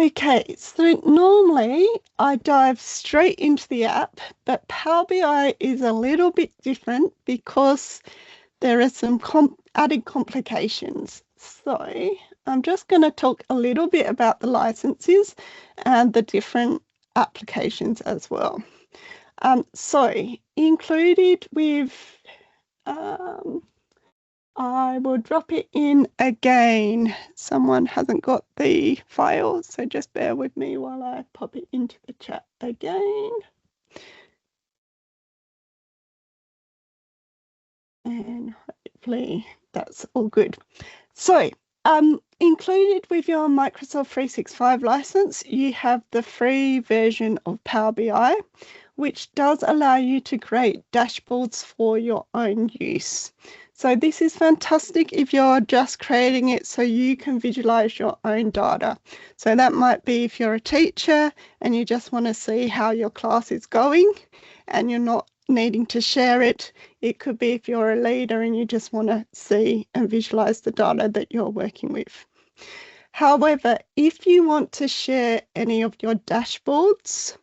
Okay, so normally I dive straight into the app, but Power BI is a little bit different because there are some added complications. So I'm just going to talk a little bit about the licenses and the different applications as well. So included with I will drop it in again. Someone hasn't got the file, so just bear with me while I pop it into the chat again. And hopefully that's all good. So included with your Microsoft 365 license, you have the free version of Power BI, which does allow you to create dashboards for your own use. So this is fantastic if you're just creating it so you can visualize your own data. So that might be if you're a teacher and you just want to see how your class is going and you're not needing to share it. It could be if you're a leader and you just want to see and visualize the data that you're working with. However, if you want to share any of your dashboards,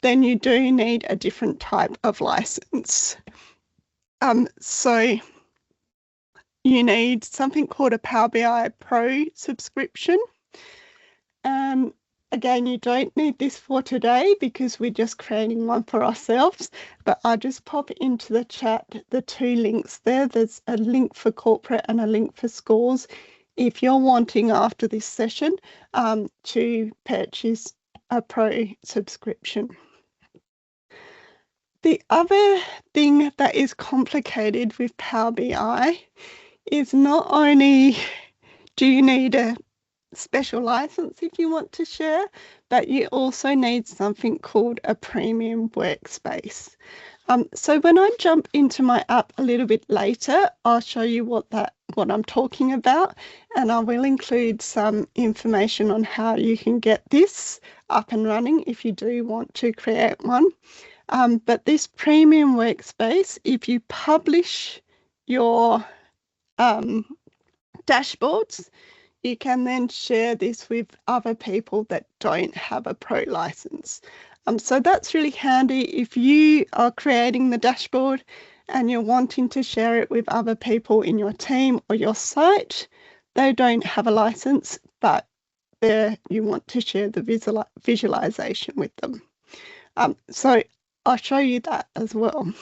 then you do need a different type of license. So you need something called a Power BI Pro subscription. Again, you don't need this for today because we're just creating one for ourselves, but I'll just pop into the chat the two links there. There's a link for corporate and a link for schools if you're wanting after this session to purchase a Pro subscription. The other thing that is complicated with Power BI is not only do you need a special license if you want to share, but you also need something called a premium workspace. So when I jump into my app a little bit later, I'll show you what I'm talking about, and I will include some information on how you can get this up and running if you do want to create one. But this premium workspace, if you publish your dashboards, you can then share this with other people that don't have a pro license. So that's really handy if you are creating the dashboard and you're wanting to share it with other people in your team or your site. They don't have a license, but you want to share the visualization with them. So I'll show you that as well.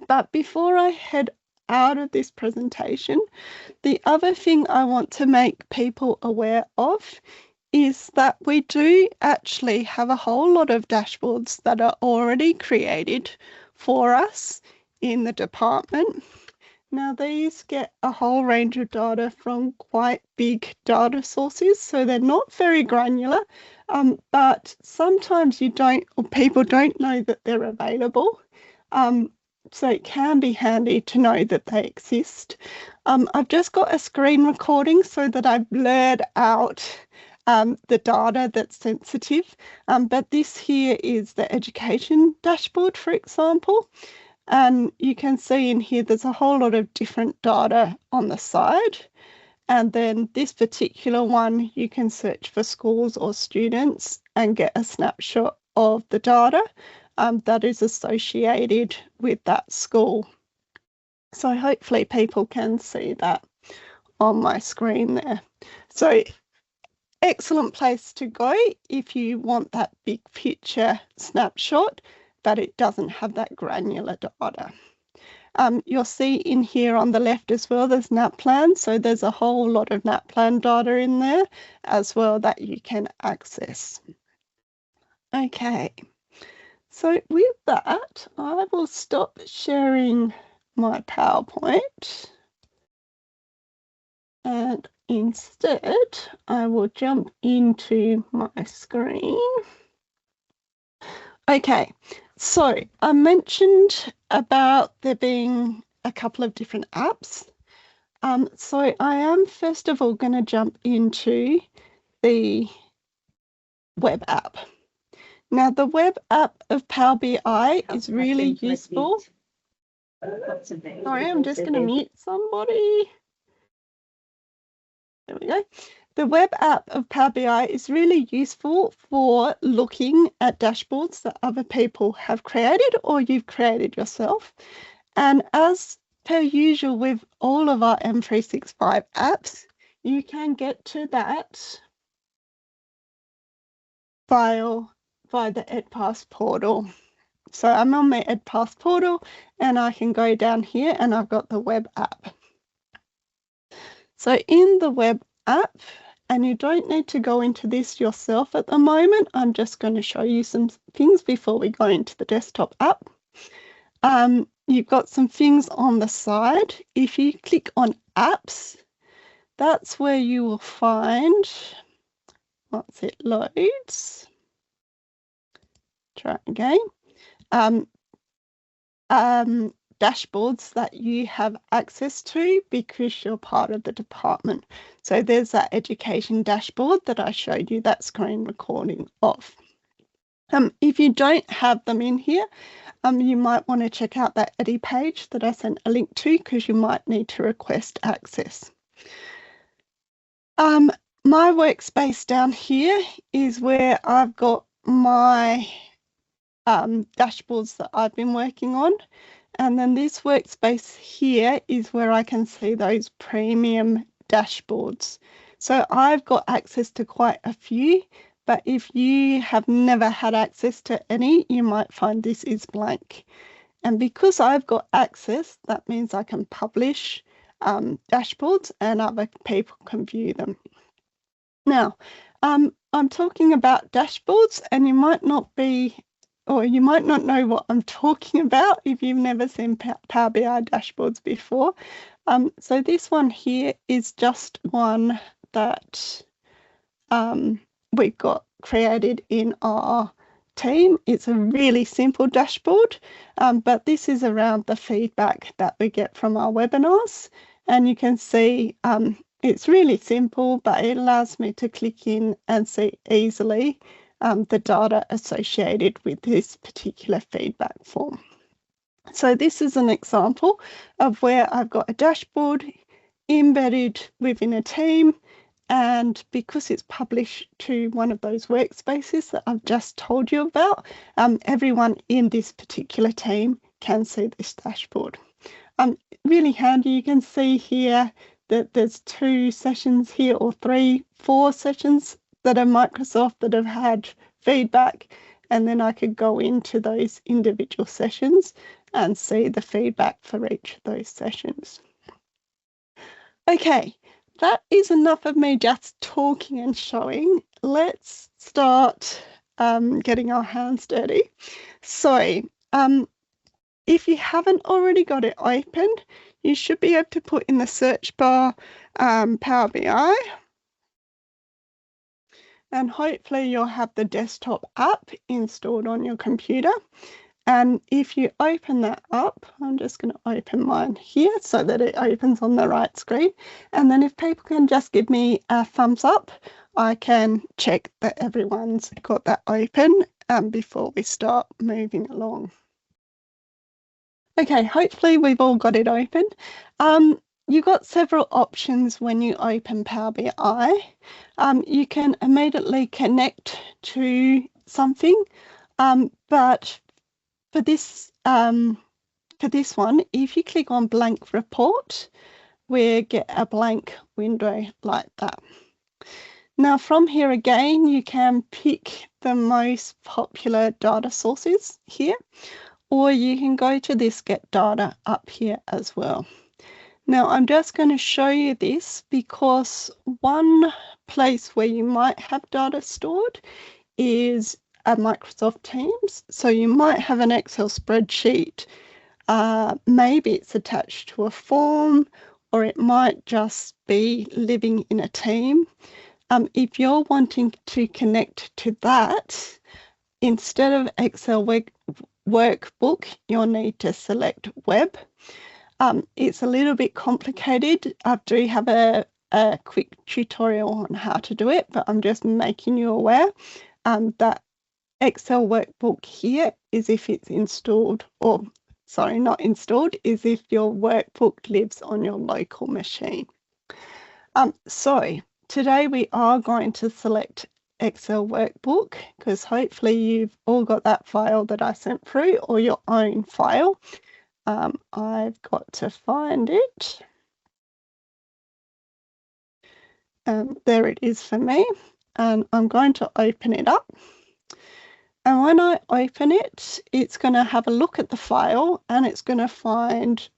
But before I head out of this presentation, the other thing I want to make people aware of is that we do actually have a whole lot of dashboards that are already created for us in the department. Now, these get a whole range of data from quite big data sources, so they're not very granular, but sometimes people don't know that they're available. So it can be handy to know that they exist. I've just got a screen recording so that I've blurred out the data that's sensitive, but this here is the education dashboard, for example. And you can see in here there's a whole lot of different data on the side. And then this particular one, you can search for schools or students and get a snapshot of the data that is associated with that school. So hopefully people can see that on my screen there. So excellent place to go if you want that big picture snapshot, but it doesn't have that granular data. You'll see in here on the left as well, there's NAPLAN. So there's a whole lot of NAPLAN data in there as well that you can access. Okay, so with that, I will stop sharing my PowerPoint. And instead, I will jump into my screen. Okay, so I mentioned about there being a couple of different apps. So I am first of all going to jump into the web app. Now, the web app of Power BI is really useful. Sorry, I'm just going to mute somebody. There we go. The web app of Power BI is really useful for looking at dashboards that other people have created or you've created yourself. And as per usual with all of our M365 apps, you can get to that file via the Edpass portal. So I'm on my Edpass portal and I can go down here and I've got the web app. So in the web app, and you don't need to go into this yourself at the moment, I'm just going to show you some things before we go into the desktop app. You've got some things on the side. If you click on apps, that's where you will find, once it loads, try again, dashboards that you have access to because you're part of the department. So there's that education dashboard that I showed you that screen recording of. If you don't have them in here, you might want to check out that Eddie page that I sent a link to because you might need to request access. My workspace down here is where I've got my dashboards that I've been working on. And then this workspace here is where I can see those premium dashboards. So I've got access to quite a few, but if you have never had access to any, you might find this is blank. And because I've got access, that means I can publish dashboards and other people can view them. Now, I'm talking about dashboards and you might not be, or you might not know what I'm talking about if you've never seen Power BI dashboards before. So this one here is just one that we've got created in our team. It's a really simple dashboard, but this is around the feedback that we get from our webinars. And you can see it's really simple, but it allows me to click in and see easily the data associated with this particular feedback form. So this is an example of where I've got a dashboard embedded within a team, and because it's published to one of those workspaces that I've just told you about, everyone in this particular team can see this dashboard. Really handy. You can see here that there's 2 sessions here, or 4 sessions that are Microsoft that have had feedback, and then I could go into those individual sessions and see the feedback for each of those sessions. Okay, that is enough of me just talking and showing. Let's start getting our hands dirty. So if you haven't already got it opened, you should be able to put in the search bar Power BI, and hopefully you'll have the desktop app installed on your computer. And if you open that up, I'm just going to open mine here so that it opens on the right screen. And then if people can just give me a thumbs up, I can check that everyone's got that open before we start moving along. Okay, hopefully we've all got it open. You've got several options when you open Power BI. You can immediately connect to something, but for this one, if you click on blank report, we get a blank window like that. Now from here again, you can pick the most popular data sources here, or you can go to this get data up here as well. Now I'm just going to show you this because one place where you might have data stored is Microsoft Teams. So you might have an Excel spreadsheet. Maybe it's attached to a form, or it might just be living in a team. If you're wanting to connect to that, instead of Excel workbook, you'll need to select web. It's a little bit complicated. I do have a quick tutorial on how to do it, but I'm just making you aware that Excel workbook here is if it's installed, or sorry, not installed, is if your workbook lives on your local machine. So today we are going to select Excel workbook because hopefully you've all got that file that I sent through or your own file. I've got to find it. There it is for me, and I'm going to open it up. And when I open it, it's going to have a look at the file and it's going to find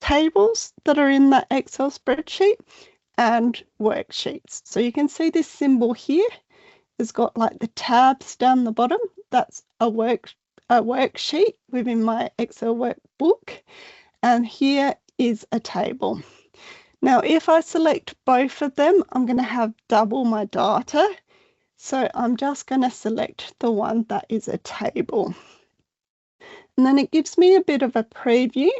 tables that are in that Excel spreadsheet and worksheets. So you can see this symbol here has got like the tabs down the bottom. That's a worksheet within my Excel workbook. And here is a table. Now, if I select both of them, I'm going to have double my data. So I'm just going to select the one that is a table. And then it gives me a bit of a preview.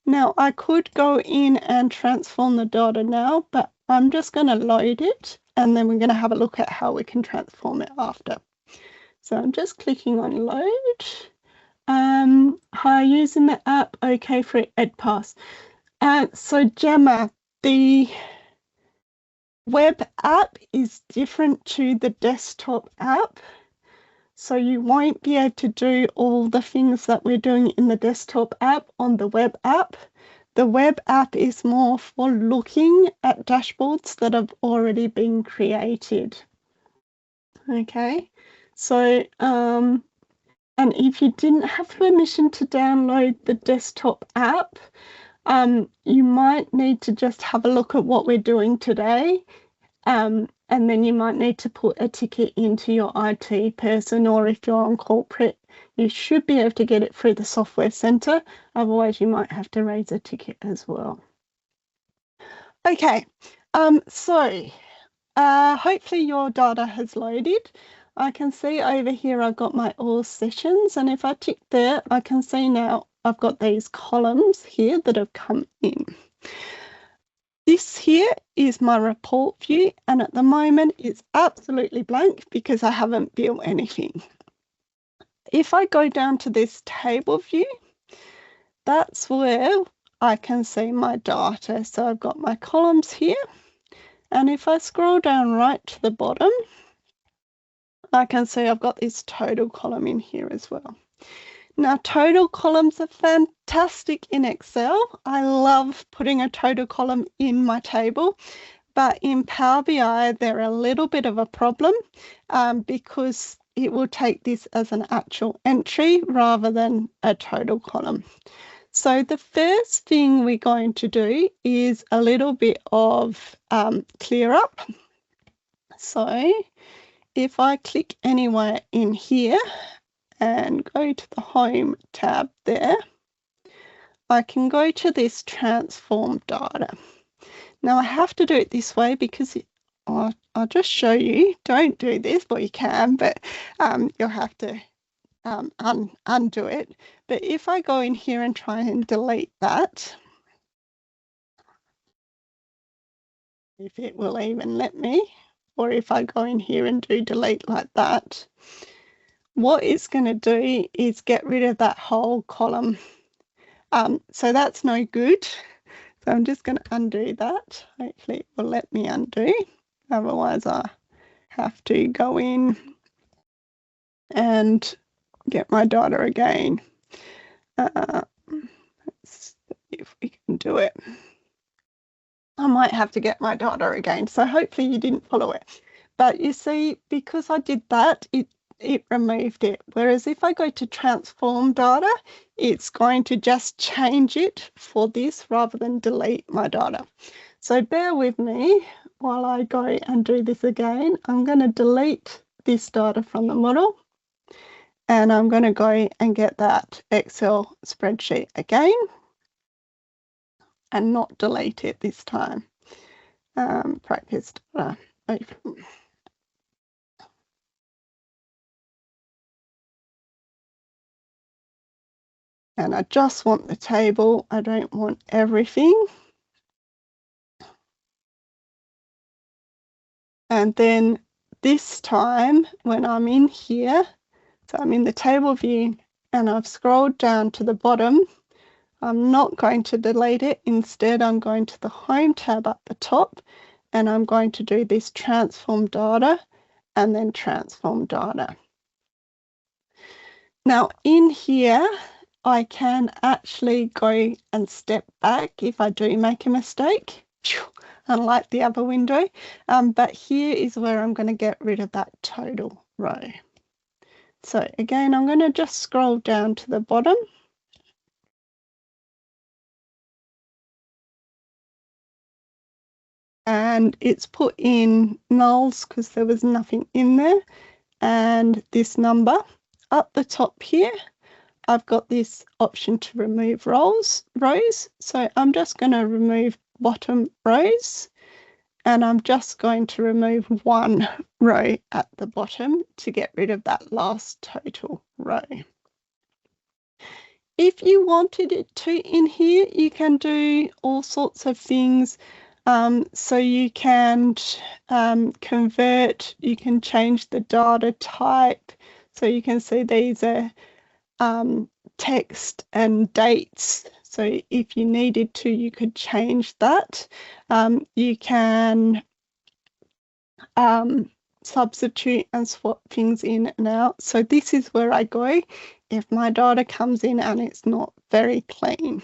Now, I could go in and transform the data now, but I'm just going to load it, and then we're going to have a look at how we can transform it after. So I'm just clicking on load. Hi, using the app, okay for EdPass. So Gemma, the web app is different to the desktop app. So you won't be able to do all the things that we're doing in the desktop app on the web app. The web app is more for looking at dashboards that have already been created. Okay, so and if you didn't have permission to download the desktop app, you might need to just have a look at what we're doing today. And then you might need to put a ticket into your IT person, or if you're on corporate, you should be able to get it through the software centre. Otherwise, you might have to raise a ticket as well. Okay, so hopefully your data has loaded. I can see over here I've got my all sessions, and if I tick there, I can see now I've got these columns here that have come in. This here is my report view, and at the moment it's absolutely blank because I haven't built anything. If I go down to this table view, that's where I can see my data. So I've got my columns here, and if I scroll down right to the bottom, I can see I've got this total column in here as well. Now, total columns are fantastic in Excel. I love putting a total column in my table, but in Power BI, they're a little bit of a problem because it will take this as an actual entry rather than a total column. So the first thing we're going to do is a little bit of clear up. So if I click anywhere in here, and go to the Home tab there, I can go to this Transform Data. Now I have to do it this way because I'll just show you. Don't do this, but you can, but you'll have to undo it. But if I go in here and try and delete that, if it will even let me, or if I go in here and do delete like that, what it's going to do is get rid of that whole column. So that's no good. So I'm just going to undo that. Hopefully it will let me undo. Otherwise I have to go in and get my data again. Let's see if we can do it. I might have to get my data again. So hopefully you didn't follow it. But you see, because I did that, it removed it. Whereas if I go to transform data, it's going to just change it for this rather than delete my data. So bear with me while I go and do this again. I'm going to delete this data from the model, and I'm going to go and get that Excel spreadsheet again and not delete it this time. Practice data open. And I just want the table. I don't want everything. And then this time when I'm in here, so I'm in the table view and I've scrolled down to the bottom, I'm not going to delete it. Instead, I'm going to the Home tab up the top, and I'm going to do this transform data and then transform data. Now in here, I can actually go and step back if I do make a mistake, unlike the other window. But here is where I'm going to get rid of that total row. So again, I'm going to just scroll down to the bottom. And it's put in nulls because there was nothing in there. And this number up the top here, I've got this option to remove rows. So I'm just going to remove bottom rows, and I'm just going to remove one row at the bottom to get rid of that last total row. If you wanted it to in here, you can do all sorts of things. So you can convert, you can change the data type. So you can see these are text and dates. So if you needed to, you could change that. You can substitute and swap things in and out. So this is where I go if my data comes in and it's not very clean.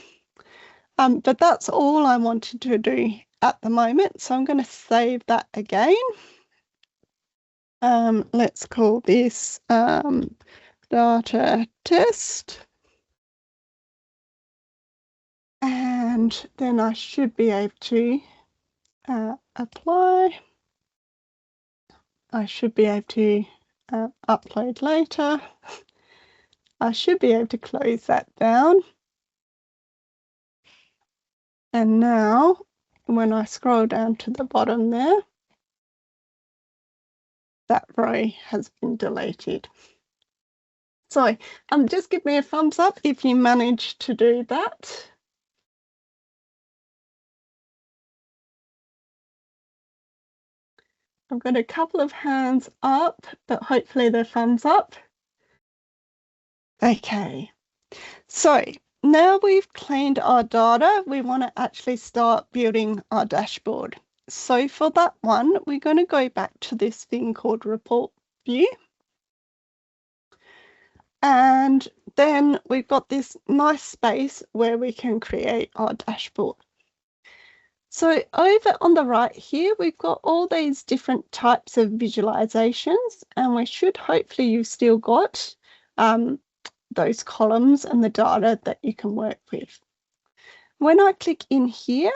But that's all I wanted to do at the moment. So I'm going to save that again. Let's call this data test. And then I should be able to apply. I should be able to upload later. I should be able to close that down. And now when I scroll down to the bottom there, that row has been deleted. So just give me a thumbs up if you managed to do that. I've got a couple of hands up, but hopefully they're thumbs up. Okay, so now we've cleaned our data, we want to actually start building our dashboard. So for that one, we're going to go back to this thing called report view. And then we've got this nice space where we can create our dashboard. So over on the right here, we've got all these different types of visualizations, and we should hopefully you've still got those columns and the data that you can work with. When I click in here,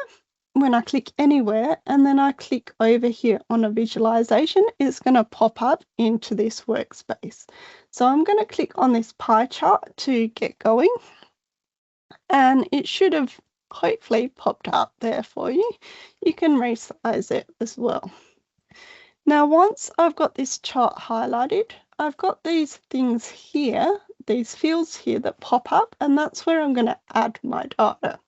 when I click anywhere, and then I click over here on a visualization, it's going to pop up into this workspace. So I'm going to click on this pie chart to get going, and it should have hopefully popped up there for you. You can resize it as well. Now, once I've got this chart highlighted, I've got these things here, these fields here that pop up, and that's where I'm going to add my data.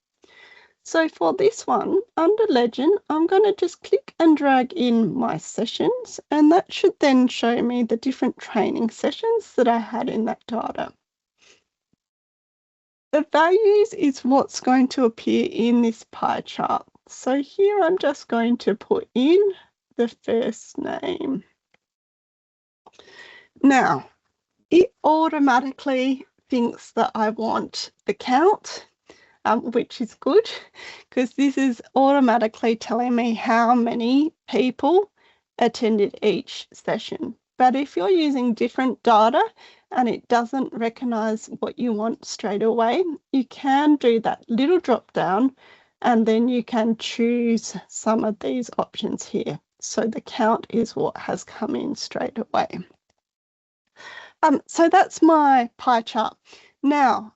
So for this one, under Legend, I'm going to just click and drag in my sessions, and that should then show me the different training sessions that I had in that data. The values is what's going to appear in this pie chart. So here I'm just going to put in the first name. Now, it automatically thinks that I want the count, which is good because this is automatically telling me how many people attended each session. But if you're using different data and it doesn't recognize what you want straight away, you can do that little drop down and then you can choose some of these options here. So the count is what has come in straight away. So that's my pie chart. Now,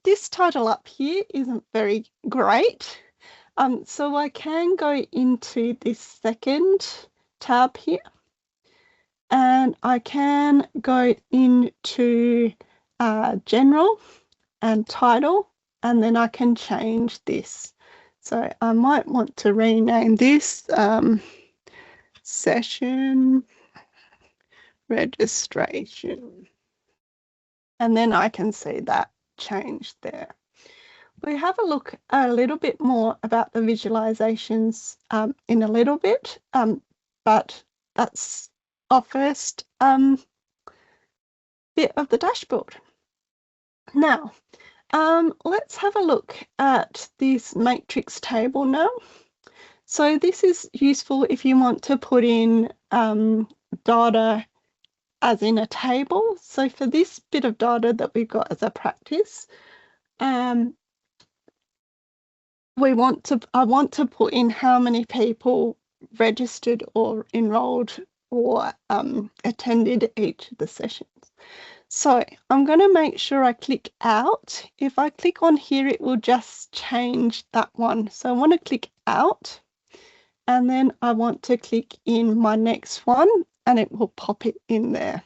this title up here isn't very great. So I can go into this second tab here, and I can go into general and title, and then I can change this. So I might want to rename this session registration. And then I can see that change there. we have a look a little bit more about the visualizations in a little bit, but that's our first bit of the dashboard. Now, let's have a look at this matrix table now. So this is useful if you want to put in data as in a table. So for this bit of data that we've got as a practice, I want to put in how many people registered or enrolled or attended each of the sessions. So I'm going to make sure I click out. If I click on here, it will just change that one. So I want to click out, and then I want to click in my next one, and it will pop it in there.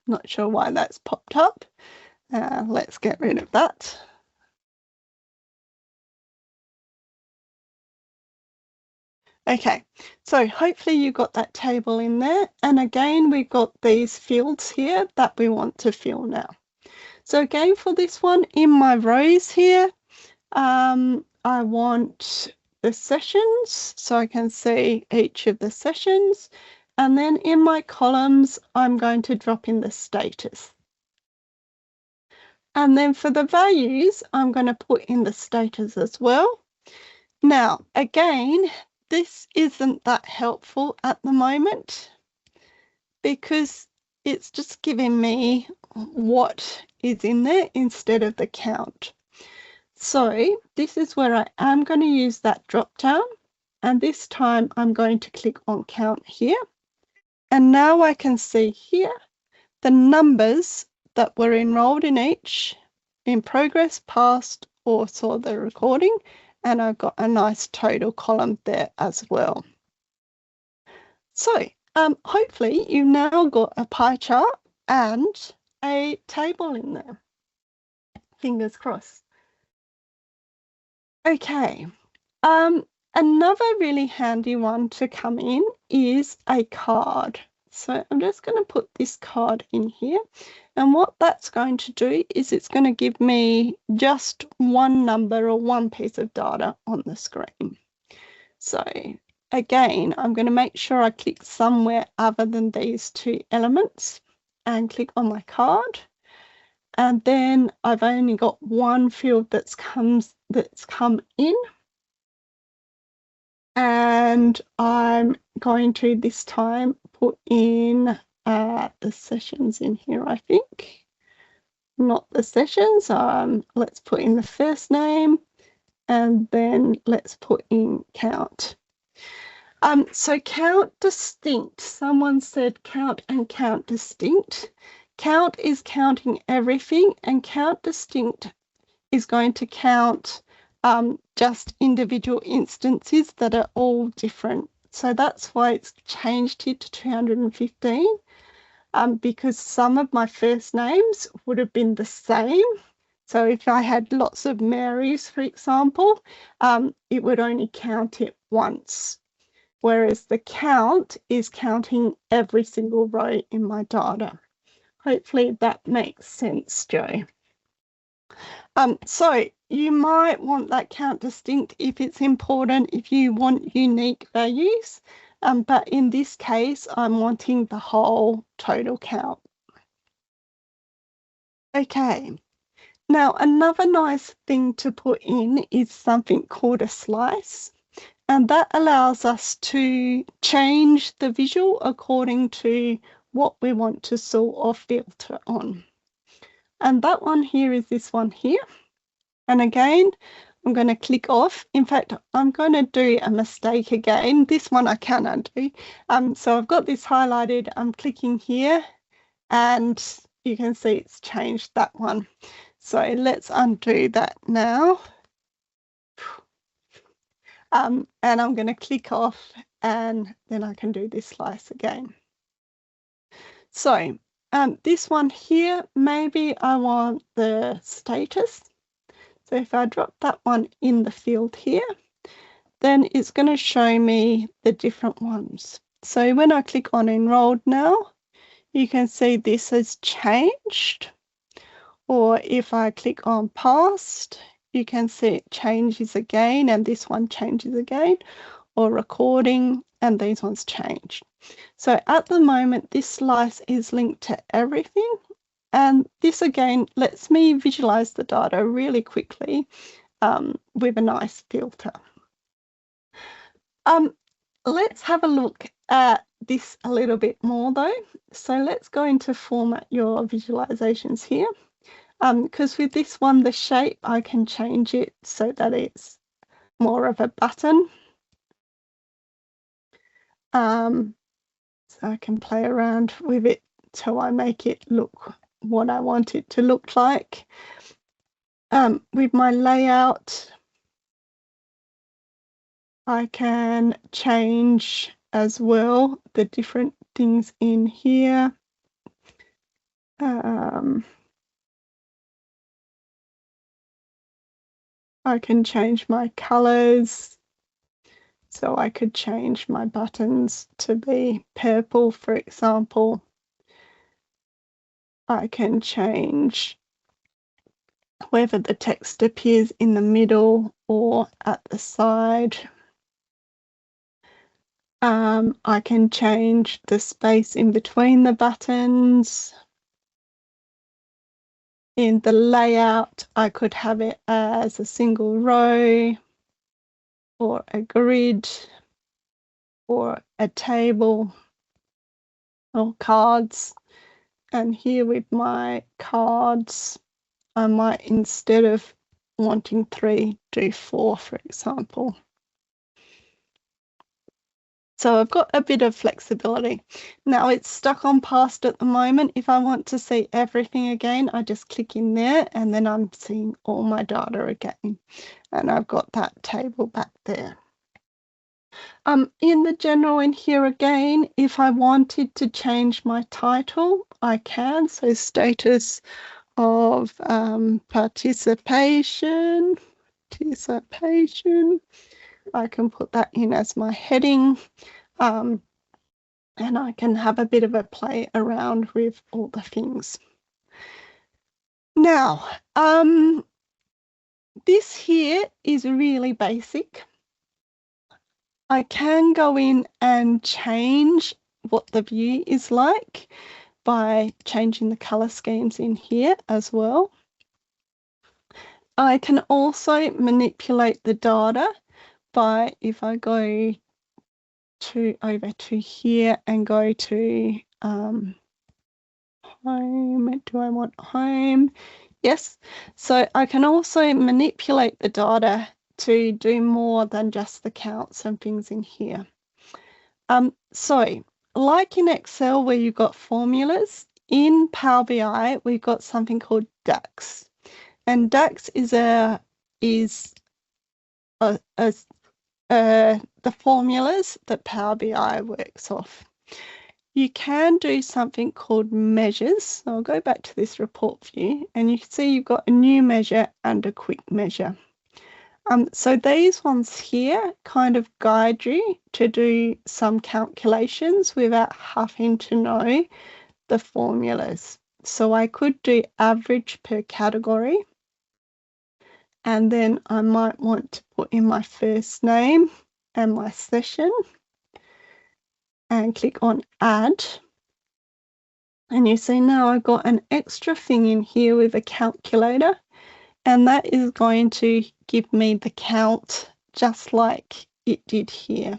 Not sure why that's popped up. Let's get rid of that. Okay, so hopefully you got that table in there. And again, we've got these fields here that we want to fill now. So again, for this one, in my rows here, I want the sessions, so I can see each of the sessions. And then in my columns, I'm going to drop in the status. And then for the values, I'm going to put in the status as well. Now, again, this isn't that helpful at the moment because it's just giving me what is in there instead of the count. So this is where I am going to use that drop down, and this time I'm going to click on count here. And now I can see here the numbers that were enrolled in each, in progress, past, or saw the recording, and I've got a nice total column there as well. So hopefully you've now got a pie chart and a table in there. Fingers crossed. Okay, another really handy one to come in is a card. So I'm just going to put this card in here, and what that's going to do is it's going to give me just one number or one piece of data on the screen. So again, I'm going to make sure I click somewhere other than these two elements and click on my card. And then I've only got one field that's come in. And I'm going to this time put in the sessions in here, I think. Not the sessions. Let's put in the first name, and then let's put in count. So count distinct. Someone said count and count distinct. Count is counting everything, and count distinct is going to count just individual instances that are all different. So that's why it's changed here to 215, because some of my first names would have been the same. So if I had lots of Marys, for example, it would only count it once. Whereas the count is counting every single row in my data. Hopefully that makes sense, Joe. So you might want that count distinct if it's important, if you want unique values. But in this case, I'm wanting the whole total count. Okay. Now, another nice thing to put in is something called a slice. And that allows us to change the visual according to what we want to sort or filter on. And that one here is this one here. And again, I'm going to click off. In fact, I'm going to do a mistake again. This one I can undo. So I've got this highlighted. I'm clicking here, and you can see it's changed that one. So let's undo that now. And I'm going to click off, and then I can do this slice again. So this one here, maybe I want the status. So if I drop that one in the field here, then it's going to show me the different ones. So when I click on enrolled now, you can see this has changed. Or if I click on past, you can see it changes again, and this one changes again, or recording, and these ones change. So at the moment, this slice is linked to everything. And this again lets me visualize the data really quickly with a nice filter. Let's have a look at this a little bit more though. So let's go into format your visualizations here. Because with this one, the shape, I can change it so that it's more of a button. So I can play around with it till I make it look what I want it to look like. With my layout, I can change as well the different things in here. I can change my colors. So I could change my buttons to be purple, for example. I can change whether the text appears in the middle or at the side. I can change the space in between the buttons. In the layout, I could have it as a single row or a grid or a table or cards. And here with my cards, I might, instead of wanting 3, do 4, for example. So I've got a bit of flexibility. Now it's stuck on past at the moment. If I want to see everything again, I just click in there and then I'm seeing all my data again. And I've got that table back there. In the general in here again, if I wanted to change my title, I can. So status of participation. I can put that in as my heading, and I can have a bit of a play around with all the things. Now, this here is really basic. I can go in and change what the view is like by changing the color schemes in here as well. I can also manipulate the data by, if I go to over to here and go to home, do I want home? Yes, so I can also manipulate the data to do more than just the counts and things in here. So like in Excel where you've got formulas, in Power BI we've got something called DAX. And DAX is the formulas that Power BI works off. You can do something called measures. So I'll go back to this report view and you can see you've got a new measure and a quick measure. So these ones here kind of guide you to do some calculations without having to know the formulas. So I could do average per category. And then I might want to put in my first name and my session and click on add. And you see now I've got an extra thing in here with a calculator, and that is going to give me the count just like it did here.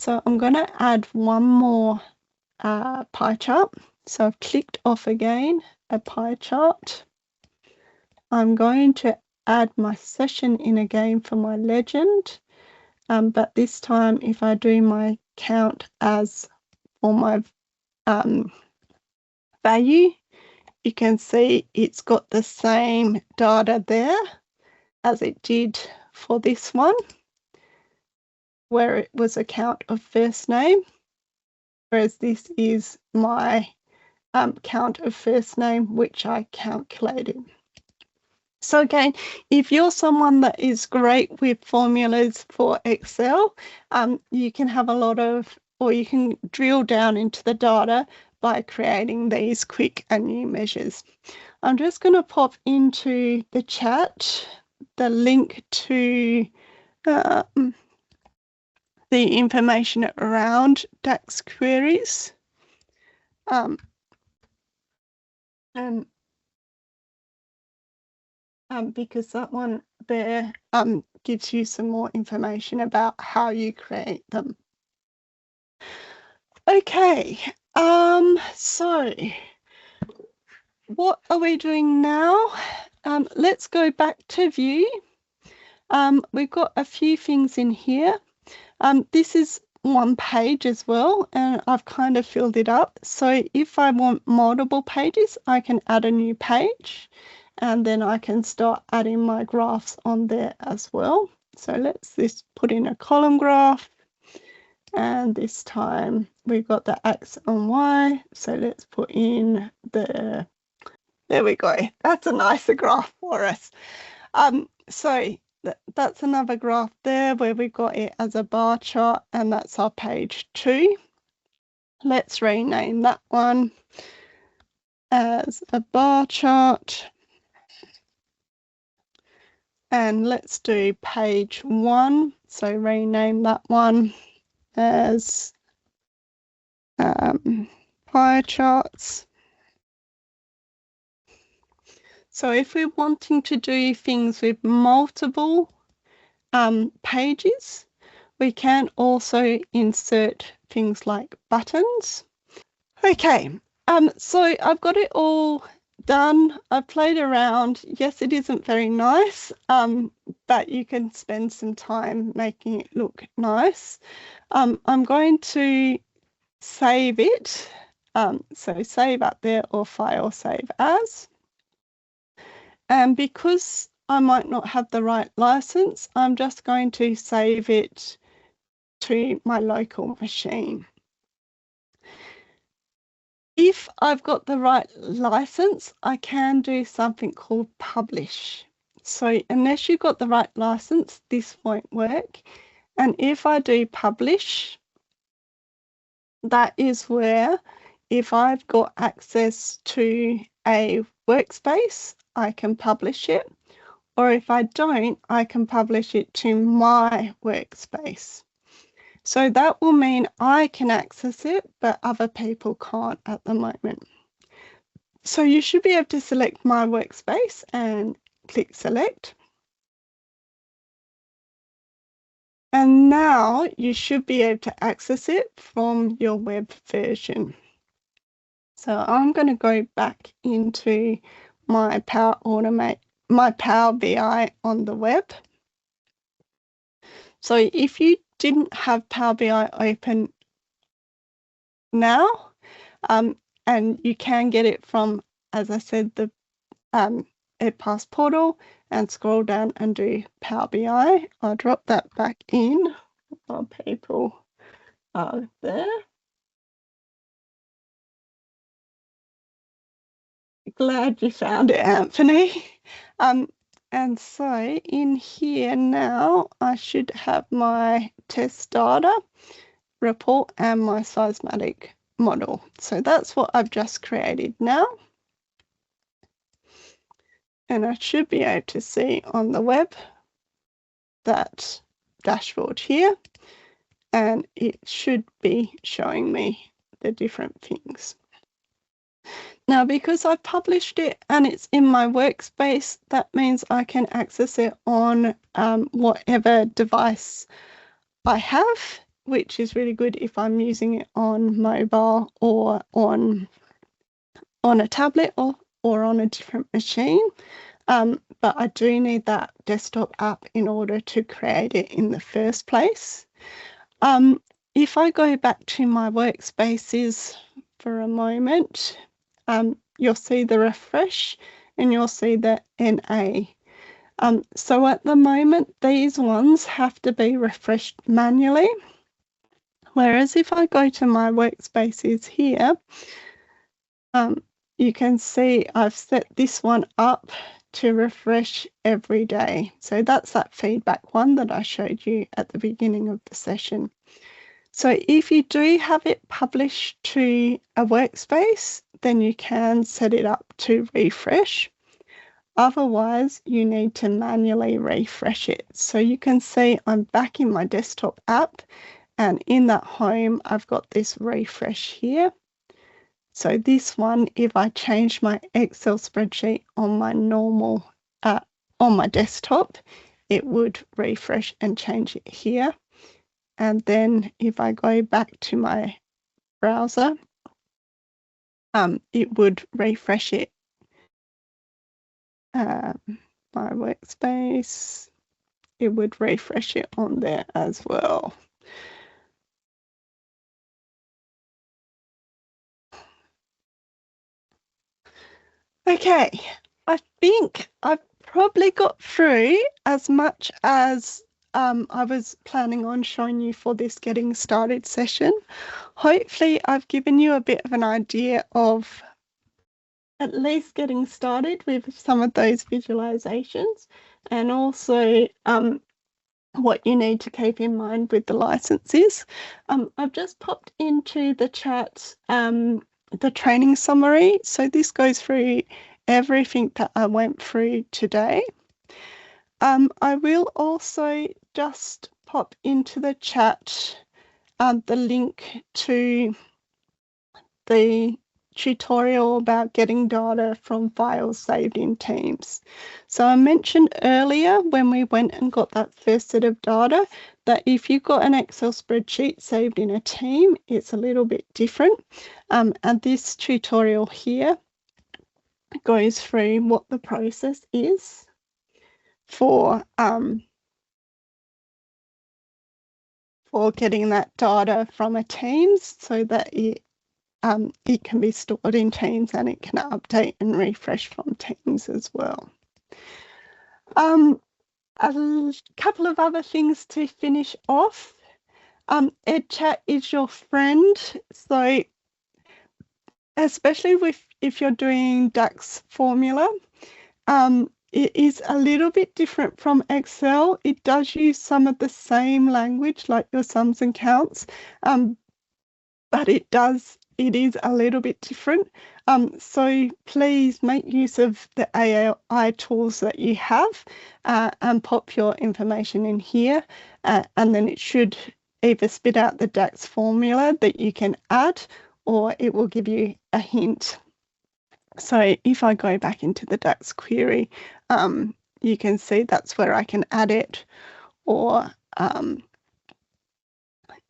So I'm going to add one more pie chart. So I've clicked off again, a pie chart. I'm going to add my session in again for my legend, but this time if I do my count as for my value, you can see it's got the same data there as it did for this one, where it was a count of first name, whereas this is my count of first name, which I calculated. So again, if you're someone that is great with formulas for Excel, you can have a lot of, or you can drill down into the data by creating these quick and new measures. I'm just going to pop into the chat the link to the information around DAX queries. And because that one there gives you some more information about how you create them. Okay, so what are we doing now? Let's go back to view. We've got a few things in here. This is one page as well, and I've kind of filled it up. So if I want multiple pages, I can add a new page, and then I can start adding my graphs on there as well. So let's just put in a column graph, and this time we've got the X and Y. So let's put in the, there we go. That's a nicer graph for us. So that's another graph there where we got it as a bar chart, and that's our page 2. Let's rename that one as a bar chart. And let's do page 1. So rename that one as pie charts. So if we're wanting to do things with multiple pages, we can also insert things like buttons. Okay, so I've got it all done. I've played around. Yes, it isn't very nice, but you can spend some time making it look nice. I'm going to save it. So save up there or file save as. And because I might not have the right license, I'm just going to save it to my local machine. If I've got the right license, I can do something called publish. So unless you've got the right license, this won't work. And if I do publish, that is where if I've got access to a workspace, I can publish it. Or if I don't, I can publish it to my workspace. So that will mean I can access it, but other people can't at the moment. So you should be able to select my workspace and click select. And now you should be able to access it from your web version. So I'm going to go back into my Power BI on the web. So if you didn't have Power BI open now, and you can get it from, as I said, the Edpass portal, and scroll down and do Power BI. I'll drop that back in while people are there. Glad you found it, Anthony. And so in here now, I should have my test data report and my seismic model. So that's what I've just created now. And I should be able to see on the web that dashboard here, and it should be showing me the different things. Now, because I've published it and it's in my workspace, that means I can access it on whatever device I have, which is really good if I'm using it on mobile or on a tablet or on a different machine. But I do need that desktop app in order to create it in the first place. If I go back to my workspaces for a moment, you'll see the refresh and you'll see the NA. So at the moment, these ones have to be refreshed manually. Whereas if I go to my workspaces here, you can see I've set this one up to refresh every day. So that's that feedback one that I showed you at the beginning of the session. So if you do have it published to a workspace, then you can set it up to refresh. Otherwise, you need to manually refresh it. So you can see I'm back in my desktop app, and in that home, I've got this refresh here. So this one, if I change my Excel spreadsheet on my normal, on my desktop, it would refresh and change it here. And then if I go back to my browser, it would refresh it. My workspace, it would refresh it on there as well. Okay, I think I've probably got through as much as I was planning on showing you for this getting started session. Hopefully I've given you a bit of an idea of at least getting started with some of those visualizations, and also what you need to keep in mind with the licenses. I've just popped into the chat the training summary. So this goes through everything that I went through today. I will also just pop into the chat the link to the tutorial about getting data from files saved in Teams. So I mentioned earlier when we went and got that first set of data that if you've got an Excel spreadsheet saved in a team, it's a little bit different. And this tutorial here goes through what the process is for getting that data from a Teams so that it can be stored in Teams and it can update and refresh from Teams as well. A couple of other things to finish off. EdChat is your friend, so especially if you're doing DAX formula, it is a little bit different from Excel. It does use some of the same language like your sums and counts, but it is a little bit different. So please make use of the AI tools that you have and pop your information in here, and then it should either spit out the DAX formula that you can add, or it will give you a hint. So if I go back into the DAX query, you can see that's where I can add it, or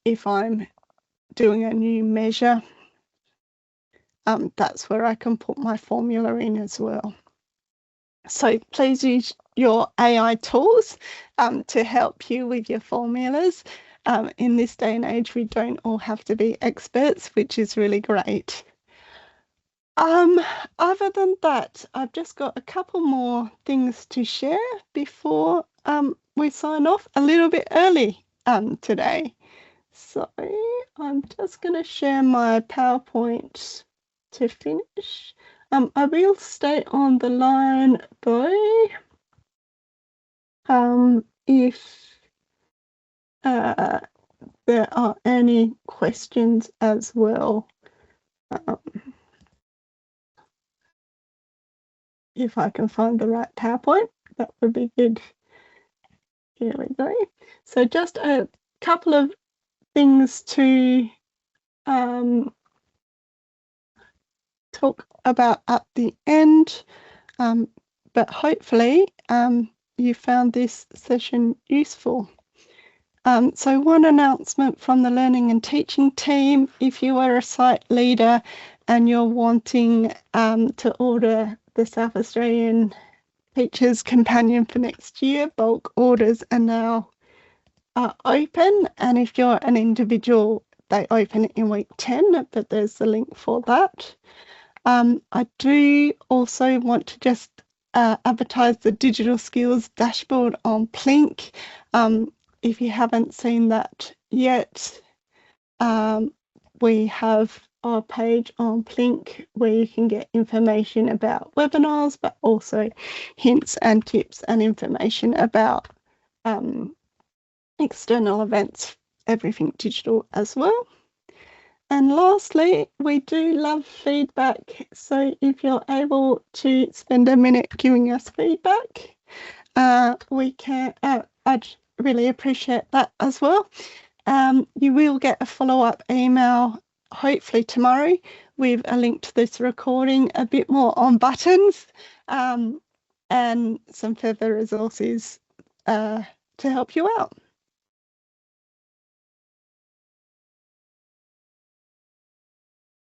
if I'm doing a new measure, that's where I can put my formula in as well. So please use your AI tools to help you with your formulas. In this day and age, we don't all have to be experts, which is really great. Other than that, I've just got a couple more things to share before we sign off a little bit early today. So I'm just going to share my PowerPoint to finish. I will stay on the line though if there are any questions as well. If I can find the right PowerPoint, that would be good. Here we go. So just a couple of things to talk about at the end, but hopefully you found this session useful. So one announcement from the learning and teaching team: if you are a site leader and you're wanting to order the South Australian Teachers Companion for next year, bulk orders are now open, and if you're an individual, they open in week 10, but there's the link for that. I do also want to just advertise the digital skills dashboard on Plink. If you haven't seen that yet, we have our page on Plink where you can get information about webinars, but also hints and tips and information about external events everything digital as well. And lastly, we do love feedback. So if you're able to spend a minute giving us feedback, I'd really appreciate that as well. You will get a follow-up email hopefully tomorrow with a link to this recording, a bit more on buttons, and some further resources to help you out.